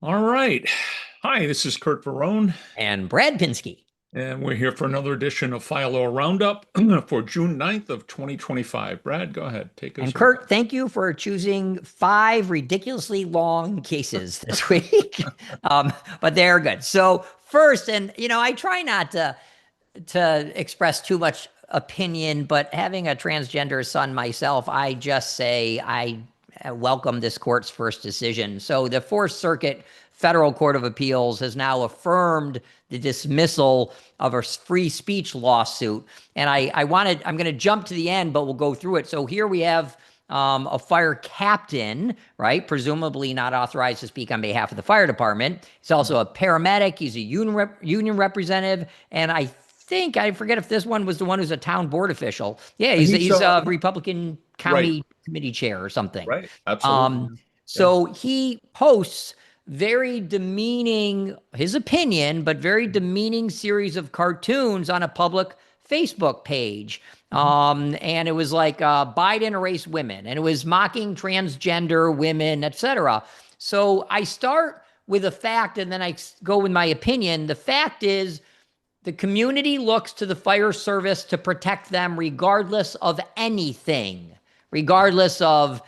All right. Hi, this is Kurt Verone, And Brad Pinsky. and we're here for another edition of Philo Roundup for June 9th of 2025. Brad, go ahead. Take And us away. Kurt, thank you for choosing 5 ridiculously long cases this week. But they're good. So first, and I try not to express too much opinion, but having a transgender son myself, I just say I welcome this court's first decision. So the Fourth Circuit Federal Court of Appeals has now affirmed the dismissal of a free speech lawsuit. And I'm going to jump to the end, but we'll go through it. So here we have a fire captain, right? Presumably not authorized to speak on behalf of the fire department. He's also a paramedic. He's a union representative. And I forget if this one was the one who's a town board official. Yeah, he's a Republican Right, county committee chair or something. right. Um, Absolutely. Yeah. so he posts very demeaning, his opinion, but very demeaning series of cartoons on a public Facebook page. Mhm. And it was like Biden erased women, and it was mocking transgender women, etc. So I start with a fact, and then I go with my opinion. The fact is, the community looks to the fire service to protect them regardless of anything, regardless of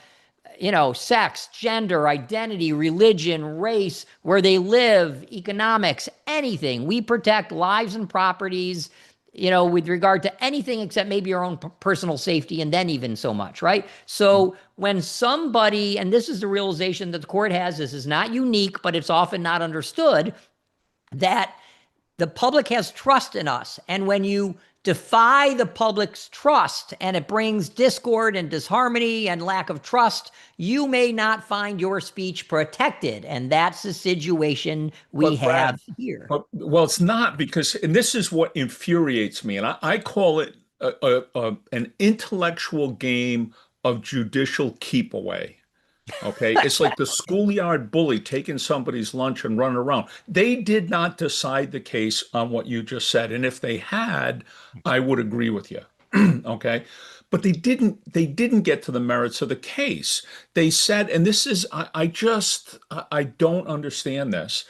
sex, gender, identity, religion, race, where they live, economics, anything. We protect lives and properties, with regard to anything except maybe your own personal safety, and then even so much, right? So when somebody, and this is the realization that the court has, this is not unique, but it's often not understood, that the public has trust in us. And when you defy the public's trust and it brings discord and disharmony and lack of trust, you may not find your speech protected. And that's the situation we But Brad, have here. well, it's not because, and this is what infuriates me, and I call it an intellectual game of judicial keep away. Okay, it's like the schoolyard bully taking somebody's lunch and running around. They did not decide the case on what you just said, and if they had, I would agree with you. Okay, but they didn't get to the merits of the case. They said, and this is I don't understand this.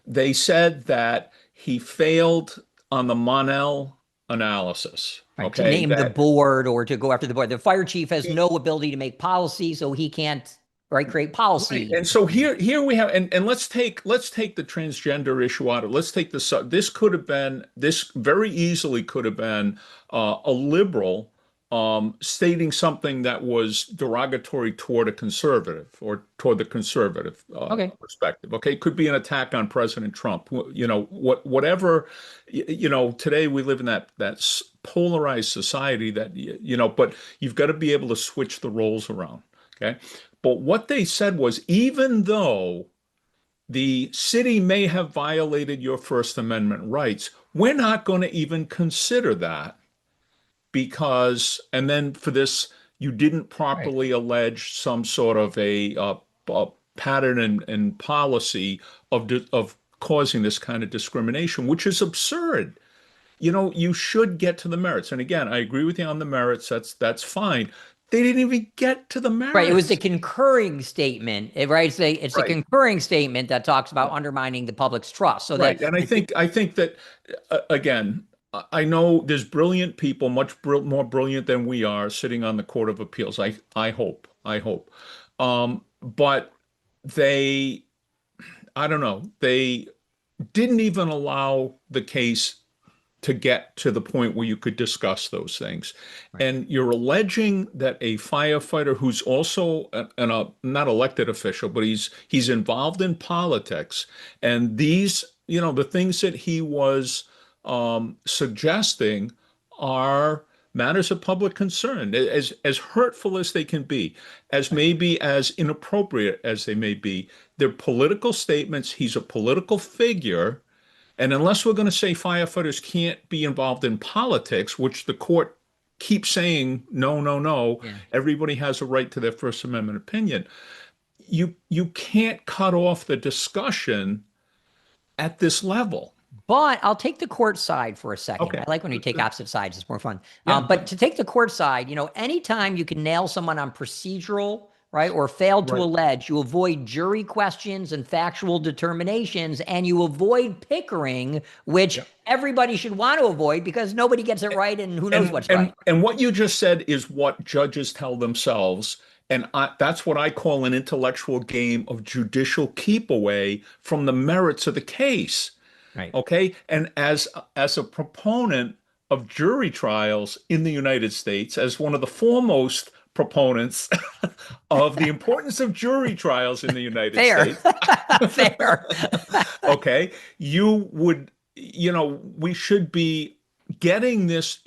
They said that he failed on the Monell analysis. Right, to Okay, name the that board or to go after the board. The fire chief has no ability to make policy, so he can't, right, create Right. policy. And so here we have, and let's take the transgender issue out of it. Let's take this very easily could have been a liberal stating something that was derogatory toward a conservative or toward the conservative Okay. perspective. Okay, it could be an attack on President Trump. Whatever. Today we live in that polarized society that but you've got to be able to switch the roles around. Okay. But what they said was, even though the city may have violated your First Amendment rights, we're not going to even consider that because, and then for this, you didn't Right. properly allege some sort of a pattern and policy of causing this kind of discrimination, which is absurd. You should get to the merits. And again, I agree with you on the merits. That's fine. They didn't even get to the Right. It was the merits. concurring statement, right? It's a Right. concurring statement that talks about undermining the public's trust. So Right. that And I think that again, I know there's brilliant people, much more brilliant than we are, sitting on the Court of Appeals. I hope. I hope. But they, I don't know, they didn't even allow the case to get to the point where you could discuss those things. right. And you're alleging that a firefighter who's also a not elected official, but he's involved in politics, and the things that he was suggesting are matters of public concern, as hurtful as they can be, as Right. maybe as inappropriate as they may be. They're political statements. He's a political figure, and unless we're going to say firefighters can't be involved in politics, which the court keeps saying, no, no, no, Yeah. everybody has a right to their First Amendment opinion, you can't cut off the discussion at this level. But I'll take the court side for a second. I Okay. like when you take opposite sides, it's more fun. Yeah. But to take the court side, anytime you can nail someone on procedural right, or failed to Right. allege, you avoid jury questions and factual determinations, and you avoid Pickering, which Yeah. everybody should want to avoid because nobody gets it right and who knows And what's and right. and what you just said is what judges tell themselves, and that's what I call an intellectual game of judicial keep away from the merits of the case. Right. Okay, and as a proponent of jury trials in the United States, as one of the foremost proponents of the importance of jury trials in the United Fair. States, Fair. okay, we should be getting this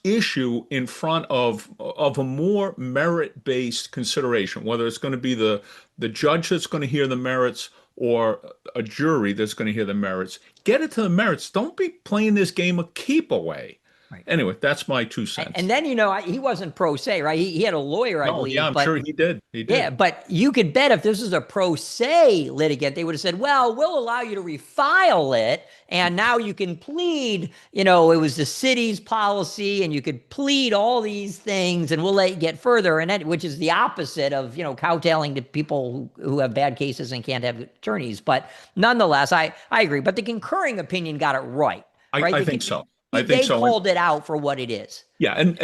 issue in front of a more merit-based consideration, whether it's going to be the judge that's going to hear the merits or a jury that's going to hear the merits. Get it to the merits. Don't be playing this game of keep away. Right. Anyway, that's my two And cents. then, he wasn't pro se, right? He had a lawyer, I No, yeah, believe, I'm but sure he did. He yeah, did. but you could bet if this is a pro se litigant, they would have said, well, we'll allow you to refile it. And now you can plead, it was the city's policy and you could plead all these things and we'll let you get further. And that, which is the opposite of, cowtailing to people who have bad cases and can't have attorneys. But nonetheless, I agree. But the concurring opinion got it right, right? I think so. I think They so. called it out for what it is. Yeah, and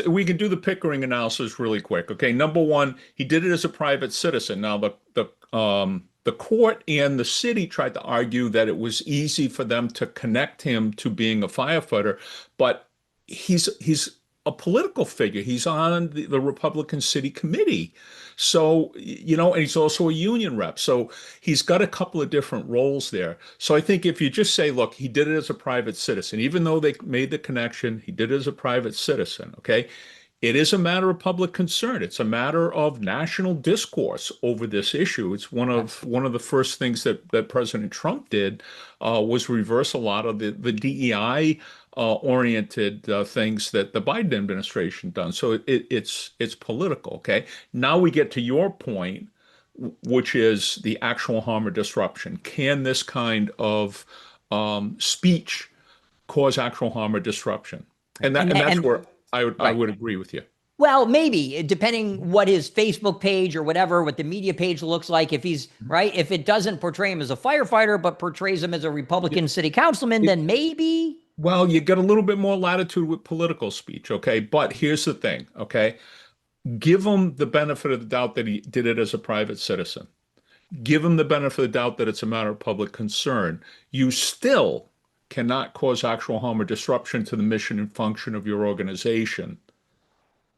we can do the Pickering analysis really quick. Okay, number one, he did it as a private citizen. Now the court and the city tried to argue that it was easy for them to connect him to being a firefighter, but he's a political figure. He's on the Republican City Committee. So, and he's also a union rep. So he's got a couple of different roles there. So I think if you just say, look, he did it as a private citizen, even though they made the connection, he did it as a private citizen. Okay. It is a matter of public concern. It's a matter of national discourse over this issue. It's Yes. one of the first things that President Trump did was reverse a lot of the DEI oriented things that the Biden administration done. So it's political. Okay. Now we get to your point, which is the actual harm or disruption. Can this kind of speech cause actual harm or disruption? Right. And that's And where I right. would agree with you. Well, maybe depending what his Facebook page or whatever, what the media page looks like. If he's right, if it doesn't portray him as a firefighter, but portrays him as a Republican city councilman, It- then maybe. well, you get a little bit more latitude with political speech, okay? But here's the thing, okay? Give him the benefit of the doubt that he did it as a private citizen. Give him the benefit of the doubt that it's a matter of public concern. You still cannot cause actual harm or disruption to the mission and function of your organization.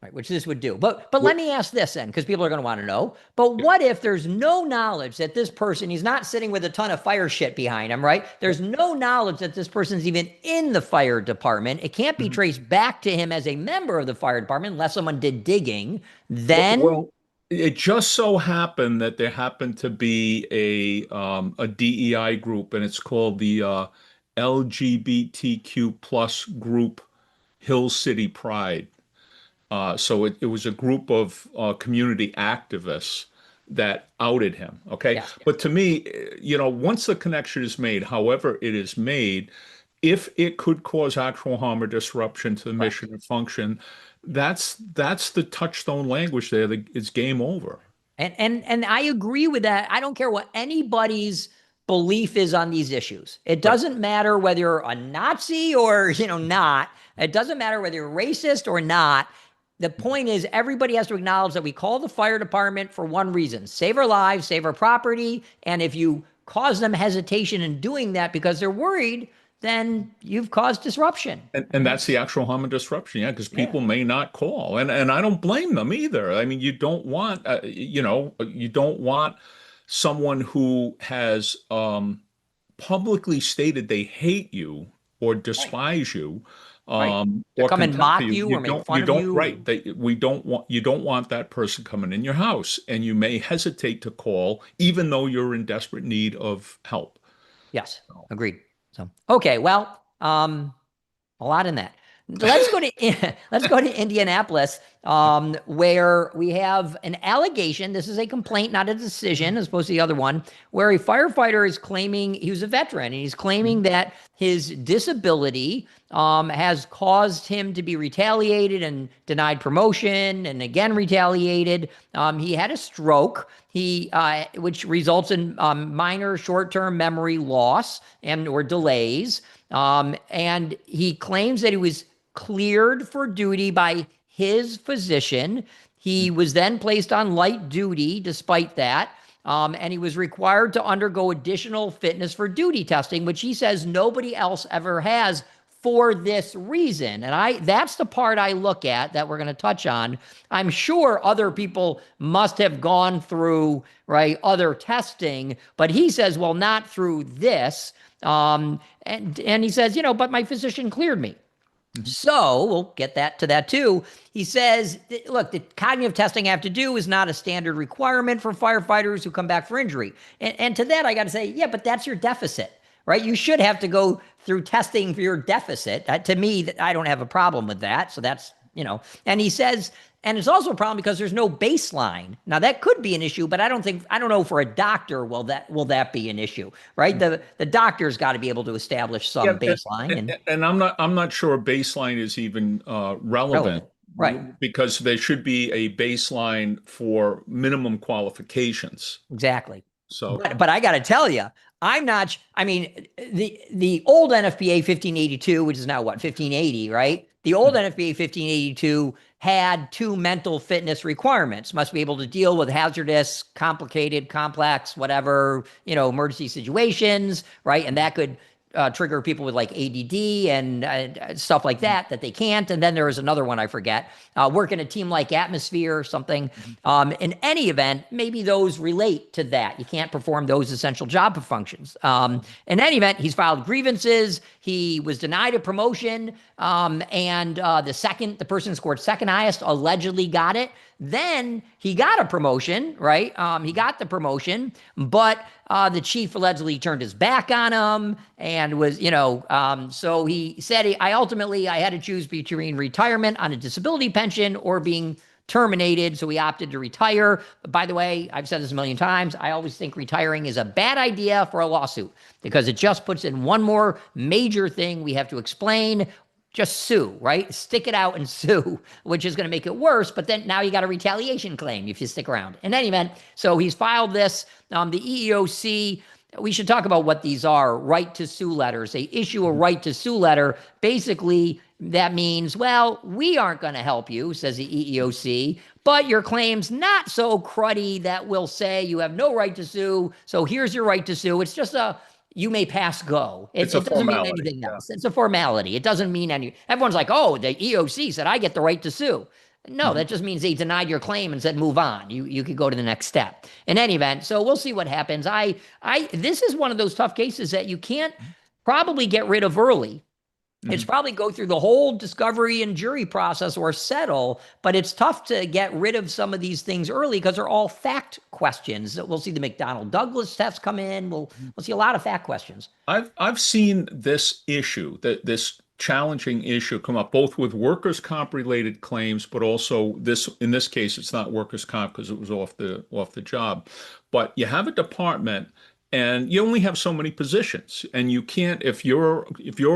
Right, which this would do. But let me ask this then, because people are going to want to know. But what if there's no knowledge that this person, he's not sitting with a ton of fire shit behind him, right? There's no knowledge that this person's even in the fire department. It can't be Mhm. traced back to him as a member of the fire department unless someone did digging. Well, Then, well, it just so happened that there happened to be a DEI group, and it's called the LGBTQ plus group Hill City Pride. So it was a group of community activists that outed him. Okay. yes. But to me, once the connection is made, however it is made, if it could cause actual harm or disruption to the Correct. mission and function, that's the touchstone language there. It's game over. And I agree with that. I don't care what anybody's belief is on these issues. It Right. doesn't matter whether you're a Nazi or, not. It doesn't matter whether you're racist or not. The point is everybody has to acknowledge that we call the fire department for one reason: save our lives, save our property. And if you cause them hesitation in doing that because they're worried, then you've caused disruption. And that's the actual harm and disruption, yeah, because Yeah. people may not call, and I don't blame them either. I mean, you don't want someone who has publicly stated they hate you or Right. despise you, Right. To or come and contempt mock you. you or make fun You of don't, you. right? You don't want that person coming in your house, and you may hesitate to call, even though you're in desperate need of help. Yes, agreed. So, okay, well, a lot in that. Let's go to let's go to Indianapolis, where we have an allegation. This is a complaint, not a decision, as opposed to the other one, where a firefighter is claiming he was a veteran, and he's claiming that his disability has caused him to be retaliated and denied promotion, and again retaliated. He had a stroke. Which results in minor short-term memory loss and or delays. And he claims that he was cleared for duty by his physician. He was then placed on light duty despite that. And he was required to undergo additional fitness for duty testing, which he says nobody else ever has for this reason. And that's the part I look at that we're going to touch on. I'm sure other people must have gone through, right, other testing, but he says, well, not through this. And he says, but my physician cleared me. So we'll get to that too. He says, look, the cognitive testing I have to do is not a standard requirement for firefighters who come back for injury. And to that, I got to say, yeah, but that's your deficit, right? You should have to go through testing for your deficit. To me, I don't have a problem with that. So that's, and he says, and it's also a problem because there's no baseline. Now that could be an issue, but I don't know for a doctor, will that be an issue, right? The doctor's got to be able to establish some baseline. And I'm not sure a baseline is even relevant. Right. Because there should be a baseline for minimum qualifications. Exactly. So, but I got to tell you, the old NFPA 1582, which is now what, 1580, right? The old NFPA 1582 had two mental fitness requirements: must be able to deal with hazardous, complicated, complex, whatever, emergency situations, right? And that could trigger people with like ADD and stuff like that they can't. And then there was another one I forget. Work in a team-like atmosphere or something. In any event, maybe those relate to that. You can't perform those essential job functions. In any event, he's filed grievances. He was denied a promotion, and the person scored second highest allegedly got it. Then he got a promotion, right? He got the promotion, but the chief allegedly turned his back on him and was, so he said, I had to choose between retirement on a disability pension or being terminated. So he opted to retire. But by the way, I've said this a million times, I always think retiring is a bad idea for a lawsuit because it just puts in one more major thing we have to explain. Just sue, right? Stick it out and sue, which is going to make it worse. But then now you got a retaliation claim if you stick around. In any event, so he's filed this. The EEOC, we should talk about what these are. Right to sue letters. They issue a right to sue letter. Basically, that means, well, we aren't going to help you, says the EEOC, but your claim's not so cruddy that we'll say you have no right to sue. So here's your right to sue. It's just you may pass go. It doesn't mean anything else. It's a formality. It doesn't mean everyone's like, oh, the EOC said I get the right to sue. No, that just means they denied your claim and said, move on. You could go to the next step. In any event, so we'll see what happens. This is one of those tough cases that you can't probably get rid of early. It's probably go through the whole discovery and jury process or settle, but it's tough to get rid of some of these things early because they're all fact questions. We'll see the McDonnell Douglas test come in. We'll see a lot of fact questions. I've seen this issue, this challenging issue come up both with workers' comp related claims, but also in this case, it's not workers' comp because it was off the job. But you have a department and you only have so many positions, and you can't, if you're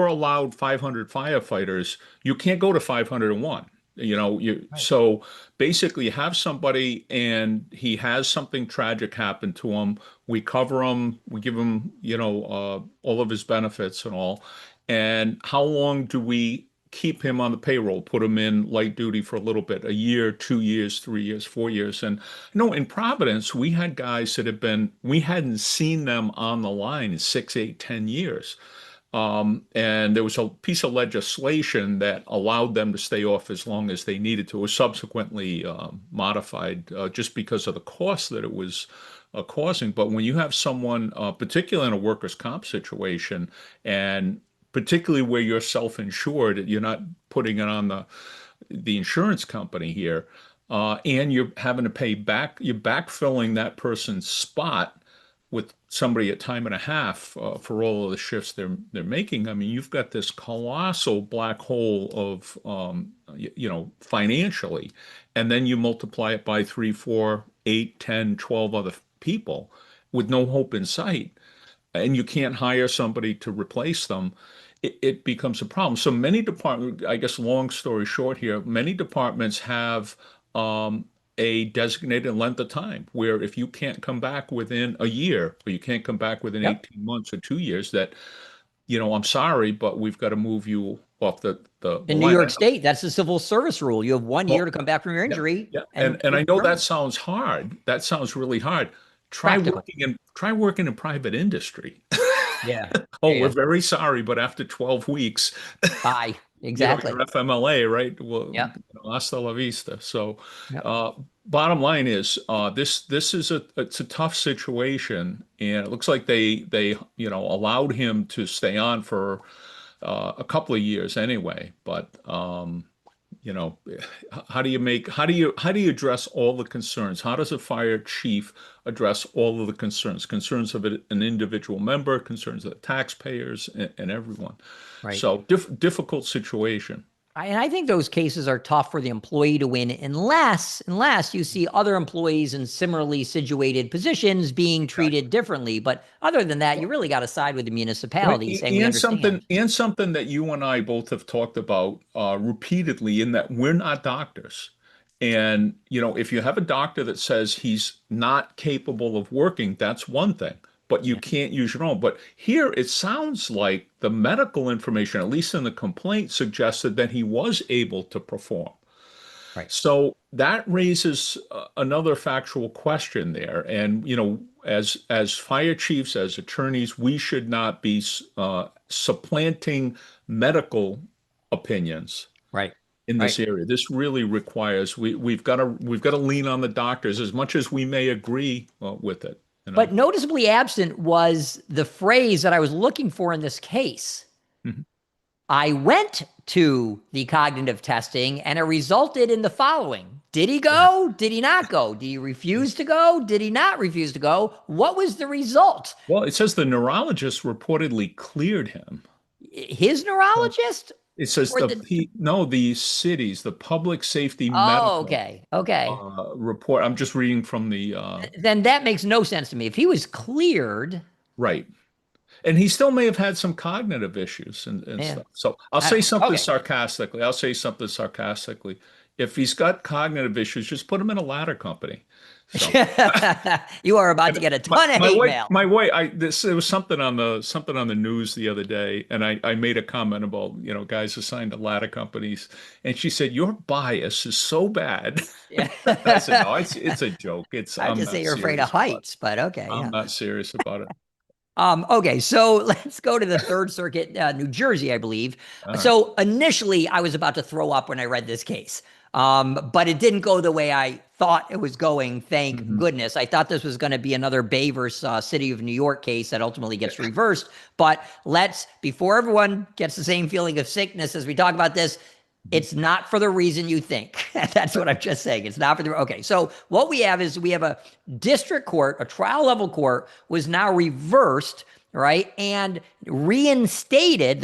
allowed 500 firefighters, you can't go to 501. Right. So basically you have somebody and he has something tragic happen to him. We cover him, we give him, all of his benefits and all. And how long do we keep him on the payroll, put him in light duty for a little bit, a year, 2 years, 3 years, 4 years. And in Providence, we had guys that we hadn't seen them on the line in 6, 8, 10 years. And there was a piece of legislation that allowed them to stay off as long as they needed to. It was subsequently modified just because of the cost that it was causing. But when you have someone, particularly in a workers' comp situation, and particularly where you're self-insured, you're not putting it on the insurance company here, and you're having to pay back, you're backfilling that person's spot. with somebody at time and a half for all of the shifts they're making, I mean, you've got this colossal black hole of financially, and then you multiply it by 3, 4, 8, 10, 12 other people with no hope in sight, and you can't hire somebody to replace them. It becomes a problem. So many departments, I guess, long story short here, many departments have a designated length of time where if you can't come back within a year or you can't come back within Yep. 18 months or 2 years, that, I'm sorry, but we've got to move you off the In New line. York State, that's the civil service rule. You have 1 year to Well, come back from your yeah, injury, yeah. and And you're I know that terminated. sounds hard. That sounds really hard. Practical. Try working in private industry. Yeah. Oh, we're Yeah. very sorry, but after 12 weeks, Bye. Exactly. your FMLA, right? Well, Yep. hasta la vista. So, Yep. uh, bottom line is, this is it's a tough situation, and it looks like they allowed him to stay on for a couple of years anyway. But you know, how do you address all the concerns? How does a fire chief address all of the concerns? Concerns of an individual member, concerns of the taxpayers, and everyone. Right. So difficult situation. And I think those cases are tough for the employee to win unless you see other employees in similarly situated positions being treated differently. But other than that, you really got to side with the Right. municipality saying we understand. And something that you and I both have talked about repeatedly, in that we're not doctors. And, if you have a doctor that says he's not capable of working, that's one thing, but you Yeah. can't use your own. But here it sounds like the medical information, at least in the complaint, suggested that he was able to perform. Right. So that raises another factual question there. And, as fire chiefs, as attorneys, we should not be supplanting medical opinions Right. in Right. this area. This really requires we've got to lean on the doctors as much as we may agree with it. But noticeably absent was the phrase that I was looking for in this case. Mhm. I went to the cognitive testing and it resulted in the following. Did he go? Did he not go? Did he refuse to go? Did he not refuse to go? What was the result? Well, it says the neurologist reportedly cleared him. His So neurologist? it says Or the the cities, the public safety Oh, medical okay. Okay. report. I'm just reading from the Then that makes no sense to me. If he was cleared, right. And he still may have had some cognitive issues and yeah, stuff. So I'll I say don't know. something Okay. sarcastically. I'll say something sarcastically. If he's got cognitive issues, just put him in a ladder company. So You are about to and get a ton of my hate wife, mail. there was something on the news the other day, and I made a comment about, guys assigned to ladder companies, and she said, "Your bias is so bad." Yeah. I said, "No, it's a joke. I would I'm just say not you're afraid of serious about it. heights, but okay, I'm yeah. not serious about it." Okay, so let's go to the Third Circuit, New Jersey, I believe. All right. So initially, I was about to throw up when I read this case, but it didn't go the way I thought it was going. Thank Mhm. goodness. I thought this was going to be another Bay versus City of New York case that ultimately gets reversed. But before everyone gets the same feeling of sickness as we talk about this, it's not for the reason you think. That's what I'm just saying. It's not for the okay. So what we have is we have a district court, a trial level court was now reversed, right, and reinstated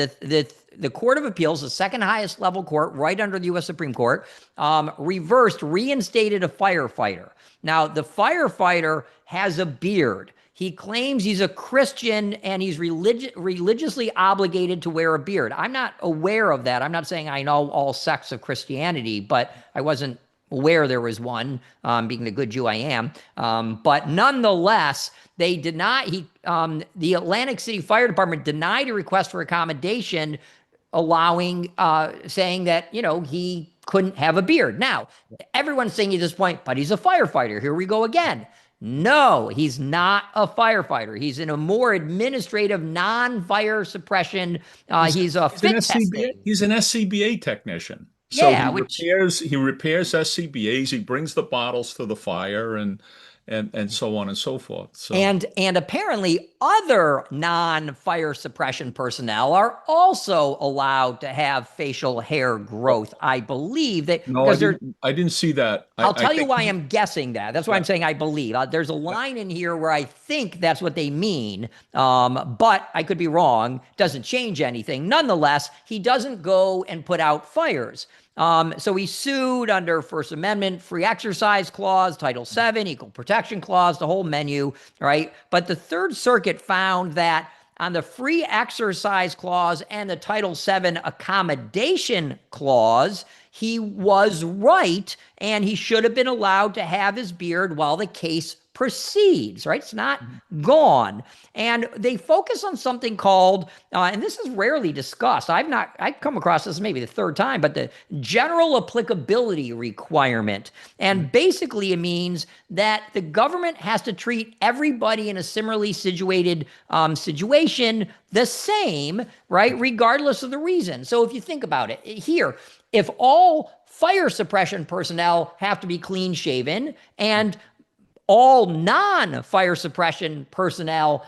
the Court of Appeals, the second highest level court, right under the U.S. Supreme Court, reinstated a firefighter. Now the firefighter has a beard. He claims he's a Christian and he's religiously obligated to wear a beard. I'm not aware of that. I'm not saying I know all sects of Christianity, but I wasn't aware there was one, being the good Jew I am. But nonetheless, they deny the Atlantic City Fire Department denied a request for accommodation, saying that he couldn't have a beard. Now everyone's saying at this point, but he's a firefighter. Here we go again. No, he's not a firefighter. He's in a more administrative, non-fire suppression. He's a He's an fit SCBA. testing. He's an SCBA technician. So Yeah, which he repairs SCBAs. He brings the bottles to the fire and so on and so forth. So and apparently other non-fire suppression personnel are also allowed to have facial hair growth. I believe that No, because they're I didn't see that. I'll I tell you think why I'm guessing that. That's why yeah, I'm saying I believe. There's a yeah. line in here where I think that's what they mean, but I could be wrong. Doesn't change anything. Nonetheless, he doesn't go and put out fires. So he sued under First Amendment, Free Exercise Clause, Title VII, Equal Protection Clause, the whole menu, right? But the Third Circuit found that on the Free Exercise Clause and the Title VII Accommodation Clause, he was right, and he should have been allowed to have his beard while the case proceeds, right? It's not gone. And they focus on something called, and this is rarely discussed. I've come across this maybe the third time, but the general applicability requirement. And basically it means that the government has to treat everybody in a similarly situated situation the same, right? Regardless of the reason. So if you think about it here, if all fire suppression personnel have to be clean shaven and all non-fire suppression personnel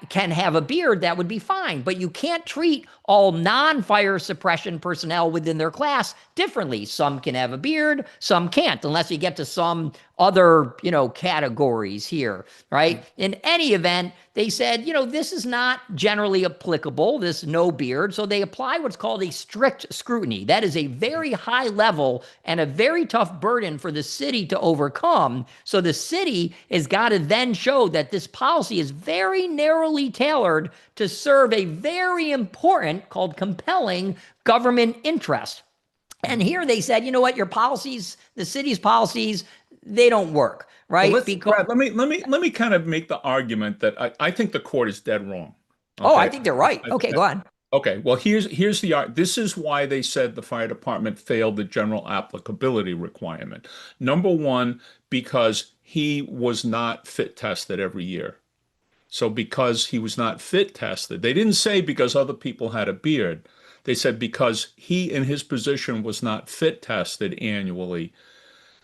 can have a beard, that would be fine. But you can't treat all non-fire suppression personnel within their class differently. Some can have a beard, some can't, unless you get to some other, categories here, right? In any event, they said, this is not generally applicable, this no beard. So they apply what's called a strict scrutiny. That is a very high level and a very tough burden for the city to overcome. So the city has got to then show that this policy is very narrowly tailored to serve a very important, called compelling, government interest. And here they said, you know what, your policies, the city's policies, they don't work, right? Well, Brad, let me kind of make the argument that I think the court is dead wrong. Oh, I Okay. think they're right. Okay, go on. Okay. Well, here's this is why they said the fire department failed the general applicability requirement. Number one, because he was not fit tested every year. So because he was not fit tested, they didn't say because other people had a beard. They said because he in his position was not fit tested annually,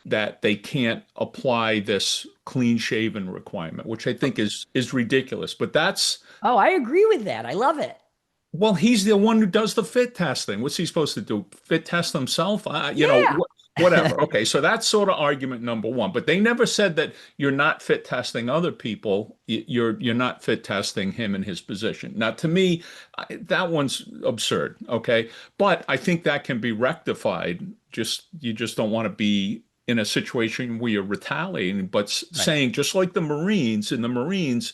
that they can't apply this clean shaven requirement, which I think is ridiculous. But that's Oh, I agree with that. I love it. well, he's the one who does the fit testing. What's he supposed to do? Fit test himself? Yeah. Whatever. Okay, so that's sort of argument number one. But they never said that you're not fit testing other people. You're not fit testing him in his position. Now, to me, that one's absurd. Okay, but I think that can be rectified. You just don't want to be in a situation where you're retaliating, but Right. saying just like the Marines, in the Marines,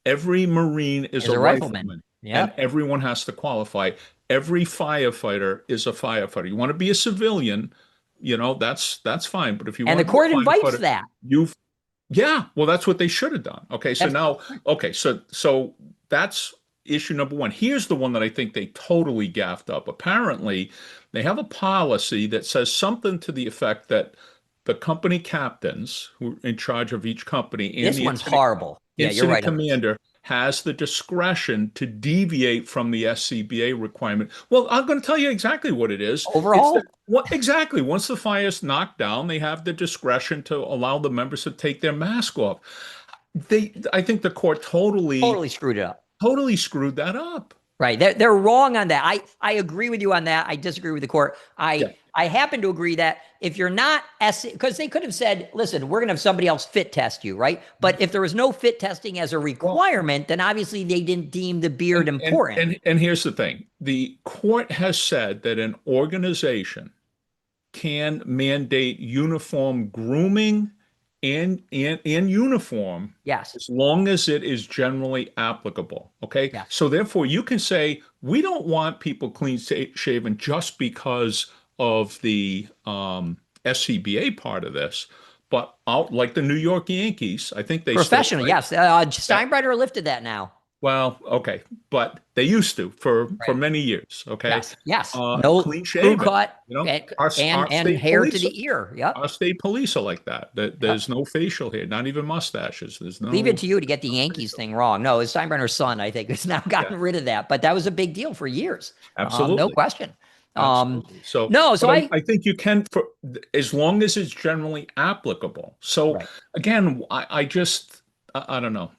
every Marine is As a a rifleman. rifleman, and Yep. everyone has to qualify. Every firefighter is a firefighter. You want to be a civilian, that's fine. But if you And want the to be a court invites firefighter, that. you've yeah, well, that's what they should have done. Okay, so That's now, okay, so that's issue number one. Here's the one that I think they totally gaffed up. Apparently, they have a policy that says something to the effect that the company captains who are in charge of each company and this the one's horrible. Yeah, you're incident right on this. commander has the discretion to deviate from the SCBA requirement. Well, I'm going to tell you exactly what it is. It's that Overhaul? what exactly once the fire's knocked down, they have the discretion to allow the members to take their mask off. I think the court Totally screwed it up. totally screwed that up. Right. They're wrong on that. I agree with you on that. I disagree with the court. Yeah. I happen to agree that if you're not because they could have said, listen, we're going to have somebody else fit test you, right? But if there was no fit testing as a requirement, then obviously they didn't deem the beard important. And here's the thing. The court has said that an organization can mandate uniform grooming and uniform Yes. as long as it is generally applicable. Okay. Yes. So therefore, you can say we don't want people clean shaven just because of the SCBA part of this, but out like the New York Yankees, I think they Professional, still, yes. Steinbrenner lifted that now. well, okay, but they used to for Right. many years. Okay. Yes. Yes. No Clean crew shaven. cut Our and state hair to police, the ear. Yep. our state police are like that. There's no facial hair, not even mustaches. There's no. Leave it to you to get the Yankees thing wrong. No, it's Steinbrenner's son, I think, has now gotten rid of that. But that was a big deal for years. Absolutely. No question. Absolutely. So No, so but I think you can for as long as it's generally applicable. So Right. again, I don't know.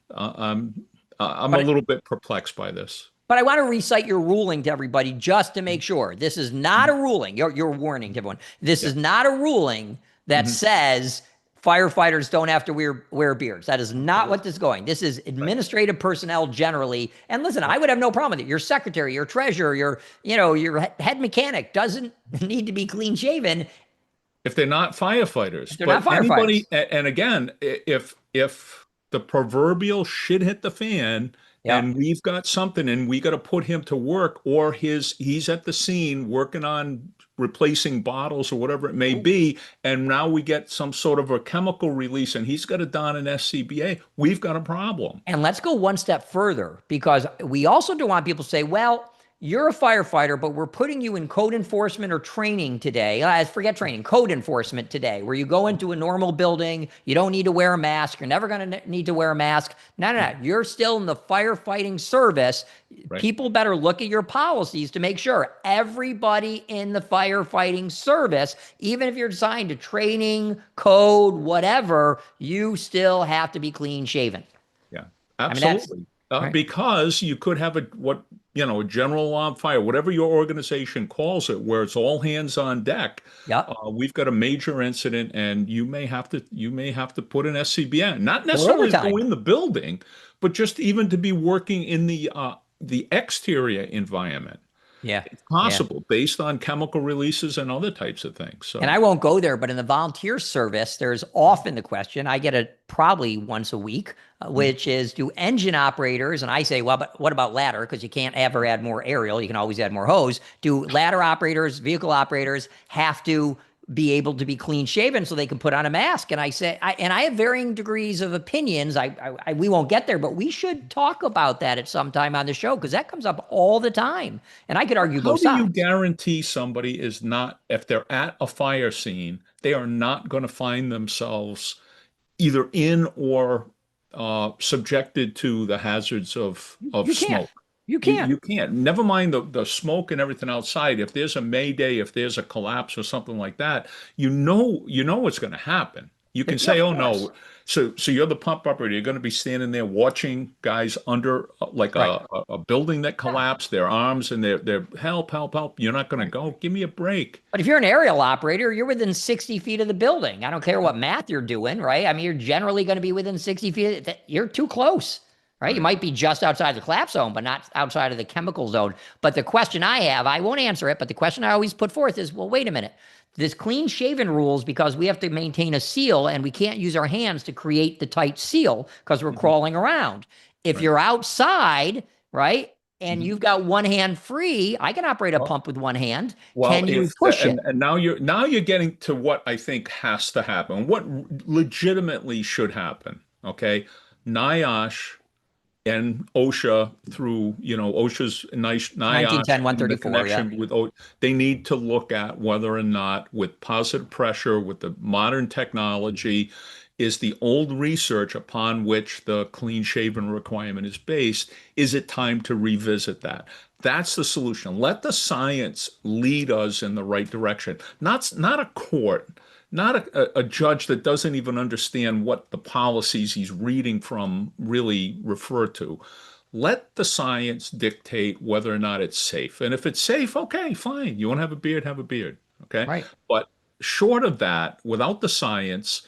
I'm a But little bit perplexed by this. But I want to recite your ruling to everybody just to make sure. This is not a ruling. Your warning to everyone. This Yeah. is not a ruling that Hmm. says firefighters don't have to wear beards. That is not what Correct. this is going. This is Right. administrative personnel generally. And listen, Right. I would have no problem with it. Your secretary, your treasurer, your head mechanic doesn't need to be clean shaven If they're not firefighters, if they're not but firefighters. anybody, and again, if the proverbial shit hit the fan Yep. and we've got something and we got to put him to work, or he's at the scene working on replacing bottles or whatever it may be, and now we get some sort of a chemical release and he's got to don an SCBA, we've got a problem. And let's go one step further because we also don't want people to say, well, you're a firefighter, but we're putting you in code enforcement or training today. Forget training, code enforcement today, where you go into a normal building. You don't need to wear a mask. You're never going to need to wear a mask. No, no, no. You're still in the firefighting service. Right. People better look at your policies to make sure everybody in the firefighting service, even if you're assigned to training, code, whatever, you still have to be clean shaven. Yeah, I mean, that's absolutely. right. Because you could have a general alarm fire, whatever your organization calls it, where it's all hands on deck. Yep. We've got a major incident, and you may have to put an SCBA, not Or necessarily to overtime. go in the building, but just even to be working in the exterior environment. Yeah. It's Yeah. possible based on chemical releases and other types of things. And So, I won't go there, but in the volunteer service, there's often the question, I get it probably once a week, mm, which is do engine operators, and I say, well, but what about ladder? Because you can't ever add more aerial. You can always add more hose. Do ladder operators, vehicle operators have to be able to be clean shaven so they can put on a mask? And I say, I have varying degrees of opinions. We won't get there, but we should talk about that at some time on the show because that comes up all the time. And I could argue how both do you sides. guarantee somebody is not, if they're at a fire scene, they are not going to find themselves either in or subjected to the hazards of You can't. smoke? You You can't. you can't. Never mind the smoke and everything outside. If there's a mayday, if there's a collapse or something like that, you know what's going to happen. You can Yeah, say, of "Oh course. no." So you're the pump operator. You're going to be standing there watching guys under like Right. a building that Yeah. collapsed, their arms and their help, help, help. You're not going to Right. go. Give me a break. But if you're an aerial operator, you're within 60 feet of the building. I don't care what math you're doing, right? I mean, you're generally going to be within 60 feet. You're too close, right? You Right. might be just outside the collapse zone, but not outside of the chemical zone. But the question I have, I won't answer it, but the question I always put forth is, well, wait a minute. This clean shaven rules because we have to maintain a seal and we can't use our hands to create the tight seal because we're Mhm. crawling around. If Right. you're outside, right, and Mhm. you've got one hand free, I can operate a Well, pump with one hand. Well, Can you if push it? and now you're getting to what I think has to happen, what legitimately should happen. Okay, NIOSH and OSHA through OSHA's NIOSH 1910, and the 134. Yeah. connection with they need to look at whether or not with positive pressure, with the modern technology, is the old research upon which the clean shaven requirement is based, is it time to revisit that? That's the solution. Let the science lead us in the right direction. Not a court, not a judge that doesn't even understand what the policies he's reading from really refer to. Let the science dictate whether or not it's safe. And if it's safe, okay, fine. You want to have a beard, have a beard. Okay. Right. But short of that, without the science,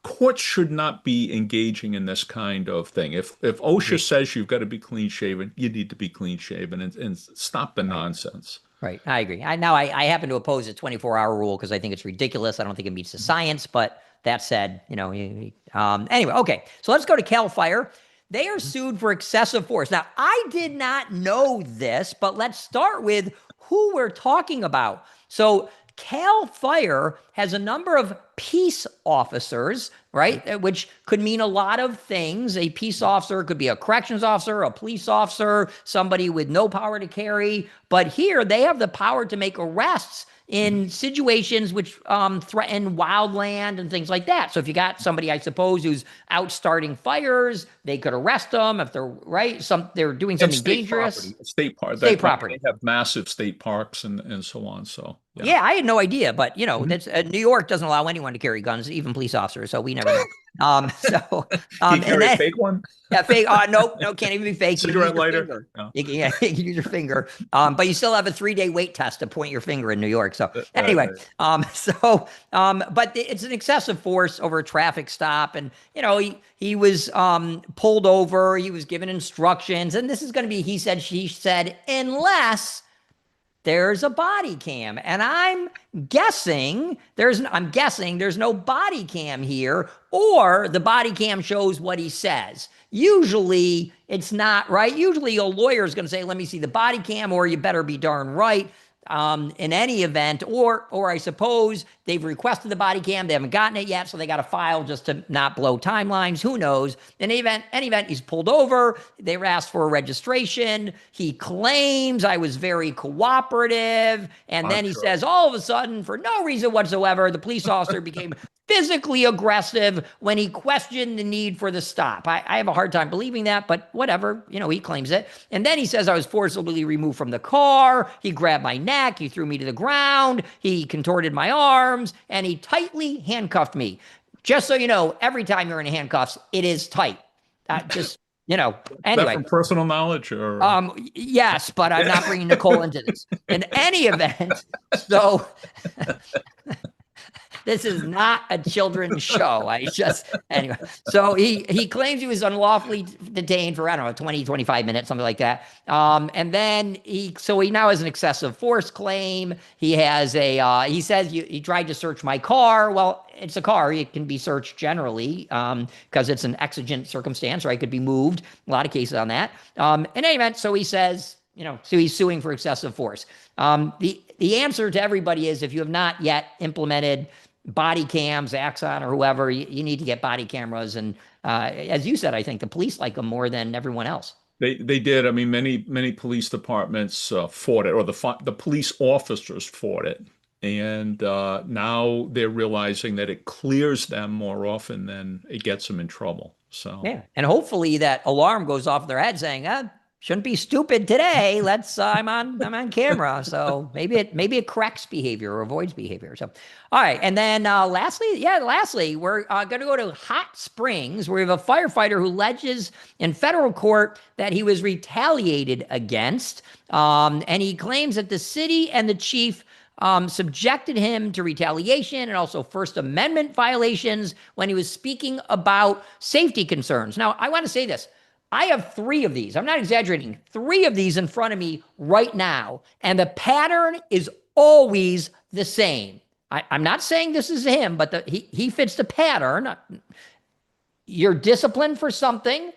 courts should not be engaging in this kind of thing. If OSHA Agreed. says you've got to be clean shaven, you need to be clean shaven and stop the Right. nonsense. Right. I agree. I happen to oppose the 24-hour rule because I think it's ridiculous. I don't think it meets the science. But that said, anyway, okay. So let's go to Cal Fire. They are sued for excessive force. Now, I did not know this, but let's start with who we're talking about. So Cal Fire has a number of peace officers, right? Which could mean a lot of things. A peace officer could be a corrections officer, a police officer, somebody with no power to carry. But here they have the power to make arrests in situations which threaten wildland and things like that. So if you got somebody, I suppose, who's out starting fires, they could arrest them if they're right. They're doing And something state dangerous. property, state park State that they property. have massive state parks and so on. So yeah. Yeah, I had no idea, but Mhm. that's New York doesn't allow anyone to carry guns, even police officers. So we never know. So, He and carry a then fake one? yeah, fake. Nope, no, can't even be fake. You can use Cigarette your lighter? finger. No. Yeah, you can use your finger. But you still have a 3-day wait test to point your finger in New York. So anyway, Right. but it's an excessive force over a traffic stop, and he was pulled over. He was given instructions, and this is going to be he said, she said, unless there's a body cam, and I'm guessing there's no body cam here, or the body cam shows what he says. Usually it's not, right? Usually a lawyer is going to say, let me see the body cam, or you better be darn right. In any event, or I suppose they've requested the body cam, they haven't gotten it yet, so they got to file just to not blow timelines. Who knows? In any event, he's pulled over. They were asked for a registration. He claims I was very cooperative, and I'm then he sure. says, all of a sudden, for no reason whatsoever, the police officer became physically aggressive when he questioned the need for the stop. I have a hard time believing that, but whatever, he claims it. And then he says I was forcibly removed from the car. He grabbed my neck. He threw me to the ground. He contorted my arms, and he tightly handcuffed me. Just so you know, every time you're in handcuffs, it is tight. Just, That anyway. from personal knowledge or? Yes, but I'm not bringing Nicole into this. In any event, so this is not a children's show. Anyway. So he claims he was unlawfully detained for, I don't know, 20, 25 minutes, something like that. And then he now has an excessive force claim. He has he says he tried to search my car. Well, it's a car. It can be searched generally because it's an exigent circumstance, or I could be moved. A lot of cases on that. In any event, so he says, so he's suing for excessive force. The answer to everybody is, if you have not yet implemented body cams, Axon or whoever, you need to get body cameras. And as you said, I think the police like them more than everyone else. They did. I mean, many police departments fought it, or the police officers fought it, and now they're realizing that it clears them more often than it gets them in trouble. So Yeah, and hopefully that alarm goes off in their head saying, shouldn't be stupid today. I'm on camera. So maybe it corrects behavior or avoids behavior. So, all right. And then lastly, we're going to go to Hot Springs, where we have a firefighter who alleges in federal court that he was retaliated against. And he claims that the city and the chief subjected him to retaliation and also First Amendment violations when he was speaking about safety concerns. Now, I want to say this. I have 3 of these. I'm not exaggerating. 3 of these in front of me right now. And the pattern is always the same. I'm not saying this is him, but he fits the pattern. You're disciplined for something,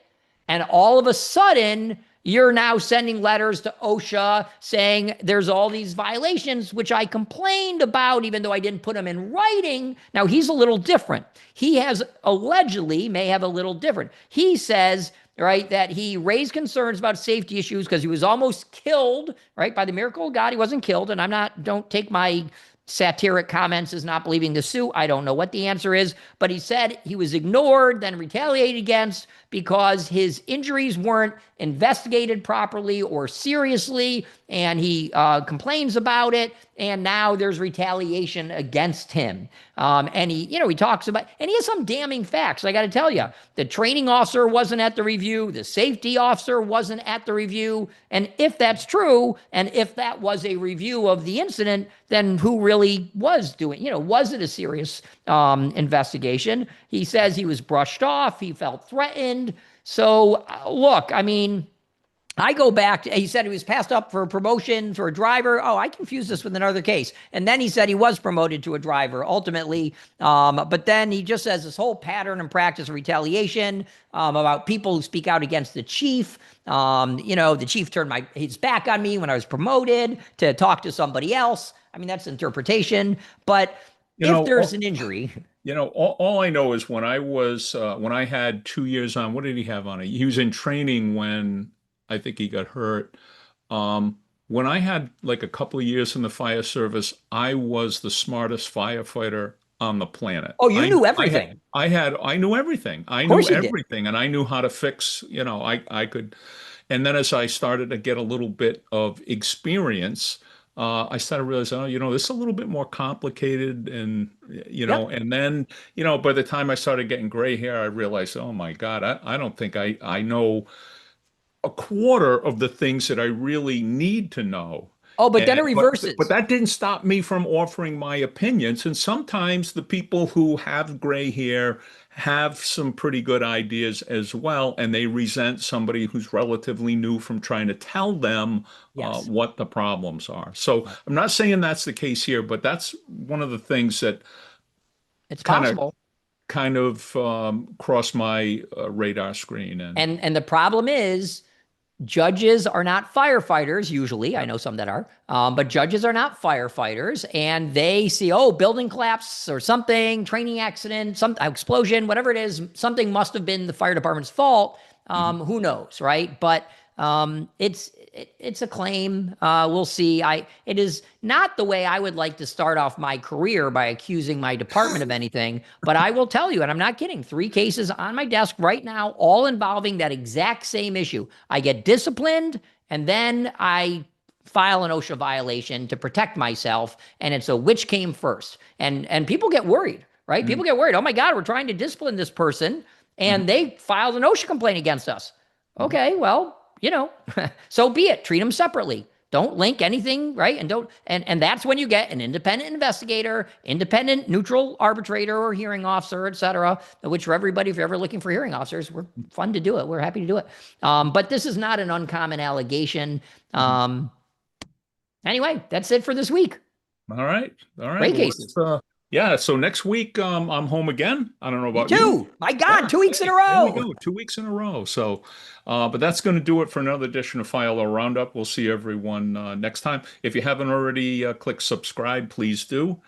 and all of a sudden, you're now sending letters to OSHA saying there's all these violations, which I complained about, even though I didn't put them in writing. Now, he's a little different. He has allegedly may have a little different. He says, right, that he raised concerns about safety issues because he was almost killed, right, by the miracle of God. He wasn't killed. And don't take my satiric comments as not believing the suit. I don't know what the answer is, but he said he was ignored, then retaliated against because his injuries weren't investigated properly or seriously, and he complains about it, and now there's retaliation against him. And he talks about, and he has some damning facts. I got to tell you, the training officer wasn't at the review, the safety officer wasn't at the review, and if that's true, and if that was a review of the incident, then who really was doing, was it a serious investigation? He says he was brushed off, he felt threatened. So look, I mean, I go back to, he said he was passed up for a promotion for a driver. Oh, I confused this with another case. And then he said he was promoted to a driver ultimately. But then he just says this whole pattern and practice of retaliation about people who speak out against the chief. The chief turned his back on me when I was promoted to talk to somebody else. I mean, that's interpretation. But if there's an injury. All I know is when I had 2 years on, what did he have on it? He was in training when I think he got hurt. When I had like a couple of years in the fire service, I was the smartest firefighter on the planet. Oh, you knew everything. I knew everything. I Of knew course you did. everything, and I knew how to fix, I could. And then as I started to get a little bit of experience, I started realizing, oh, this is a little bit more complicated, and Yep. and then, by the time I started getting gray hair, I realized, oh my God, I don't think I know a quarter of the things that I really need to know. Oh, but And then it but reverses. that didn't stop me from offering my opinions. And sometimes the people who have gray hair have some pretty good ideas as well, and they resent somebody who's relatively new from trying to tell them Yes. what the problems are. So Right. I'm not saying that's the case here, but that's one of the things that It's kind of possible. crossed my radar screen. And And the problem is judges are not firefighters usually. I yeah. know some that are, but judges are not firefighters, and they see, oh, building collapse or something, training accident, some explosion, whatever it is, something must have been the fire department's fault. Mhm. Who knows, right? But it's a claim. We'll see. It is not the way I would like to start off my career by accusing my department of anything. But I will tell you, and I'm not kidding, 3 cases on my desk right now, all involving that exact same issue. I get disciplined, and then I file an OSHA violation to protect myself, and it's a which came first. And people get worried, right? Mhm. People get worried. Oh my God, we're trying to discipline this person, Mhm. and they filed an OSHA complaint against us. Mhm. Okay, well, so be it. Treat them separately. Don't link anything, right? And don't and that's when you get an independent investigator, independent neutral arbitrator or hearing officer, et cetera, which for everybody, if you're ever looking for hearing officers, we're fun to do it. We're happy to do it. But this is not an uncommon allegation. Mhm. Um, anyway, that's it for this week. All right. All right. Great Well, cases. yeah. So next week, I'm home again. I don't know Me about you. too. My God, Yeah. 2 weeks in a Hey, there we row. go. 2 weeks in a row. So, but that's going to do it for another edition of File or Roundup. We'll see everyone next time. If you haven't already clicked subscribe, please do.